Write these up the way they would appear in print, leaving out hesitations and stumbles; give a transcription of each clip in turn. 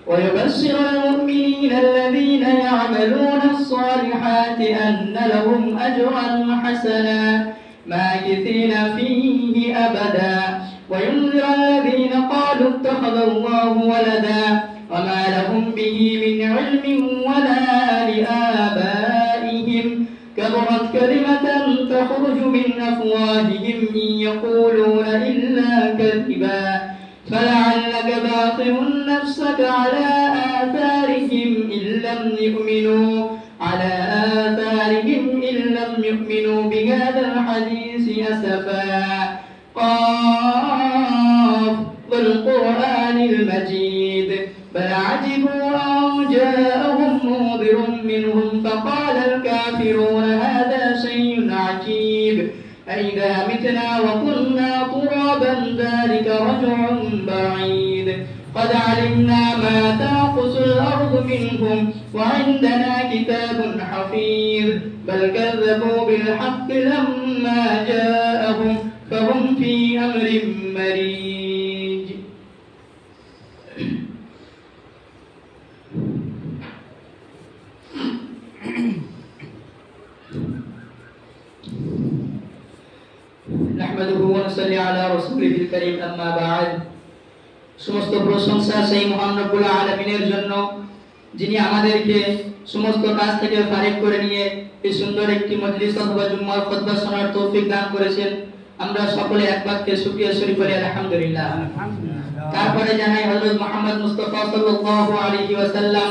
ويبشر المؤمنين الذين يعملون الصالحات أن لهم أجرا حسنا ماكثين فيه أبدا وينذر الذين قالوا اتخذ الله ولدا وما لهم به من علم ولا لآبائهم كبرت كلمة تخرج من أفواههم إن يقولون إلا كذبا فلعلك باطل نفسك على آثارهم إن لم يؤمنوا بهذا الحديث أسفا قاف والقرآن المجيد بل عجبوا أن جاءهم منذر منهم فقال الكافرون هذا شيء عجيب أإذا متنا وكنا ترابا ذلك رجع بعيد قد علمنا ما تنقص الأرض منهم وعندنا كتاب حفيظ بل كذبوا بالحق لما جاءهم فهم في أمر مريج نحمده ونصلي على رسوله الكريم أما بعد সমস্ত প্রশংসা সেই মহান রব্বুল আলামিনের জন্য যিনি আমাদেরকে সমস্ত কাজ থেকে ফারিগ করে নিয়ে এই সুন্দর একটি মজলিস অথবা জুম্মার খুতবা শোনার তৌফিক দান করেছেন। আমরা সকলে এক বাক্যে শুকরিয়া শরীফ বলি আলহামদুলিল্লাহ। তারপরে জানাই হযরত মুহাম্মদ মুস্তাফা সাল্লাল্লাহু আলাইহি ওয়াসাল্লাম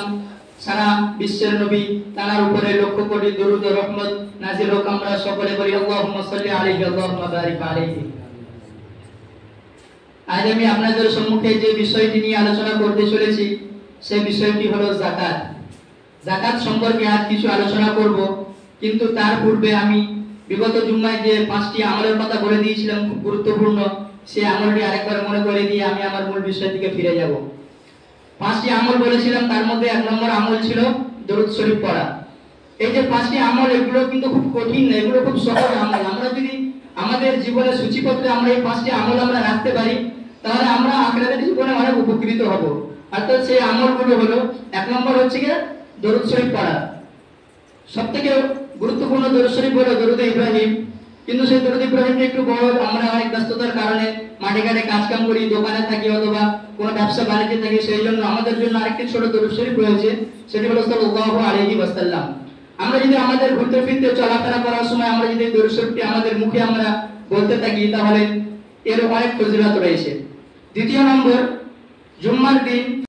সারা বিশ্বের নবী, তার উপরে লক্ষ কোটি দরুদ ও রহমত নাযিল হোক। আমরা সকলে বলি আল্লাহুম্মা সাল্লি আলাইহি আল্লাহুম্মা বারিক আলাইহি। আজ আমি আপনাদের সম্মুখে যে বিষয়টি নিয়ে আলোচনা করতে চলেছি সেই বিষয়টি হলো যাকাত। যাকাত সম্পর্কে আজ কিছু আলোচনা করব, কিন্তু তার পূর্বে আমি বিগত জুম্মায় যে 5টি আমলের কথা বলে দিয়েছিলাম খুব গুরুত্বপূর্ণ, সেই আমলটি আরেকবার মনে করে দিয়ে আমি আমার মূল বিষয় থেকে ফিরে যাব। 5টি আমল বলেছিলাম, তার মধ্যে 1 নম্বর আমল ছিল দরুদ শরীফ পড়া। এই যে 5টি আমল, এগুলো কিন্তু খুব কঠিন না, এগুলো খুব সহজ আমল। আমরা যদি আমাদের জীবনের সূচিপত্রে আমরা এই 5টি আমল আমরা রাখতে পারি, তাহলে আমরা আখিরাতের জীবনে অনেক উপকৃত হব। অর্থাৎ সেই আমলগুলো হলো, 1 নম্বর হচ্ছে কি দরুদ শরীফ পড়া। সবথেকে গুরুত্বপূর্ণ দরুদ শরীফ হলো দরুদ ইব্রাহিম। কিন্তু সেই দরুদ ইব্রাহিমটা একটু বড়, আমরা অনেক ব্যস্ততার কারণে মাঠে ঘাটে কাজ কাম করি, দোকানে থাকি অথবা কোনো ব্যবসা বাণিজ্যে থাকি, সেই জন্য আমাদের জন্য আরেকটি ছোট দরুদ শরীফ রয়েছে, সেটি হলো সাল্লাল্লাহু আলাইহি ওয়াসাল্লাম। আমরা যদি আমাদের ঘুরতে ফিরতে চলাফেরা করার সময় আমরা যদি দরুদ শরীফটি আমাদের মুখে আমরা বলতে থাকি, তাহলে এর অনেক ফজিলত রয়েছে। দ্বিতীয় নম্বর, জুম্মার দিন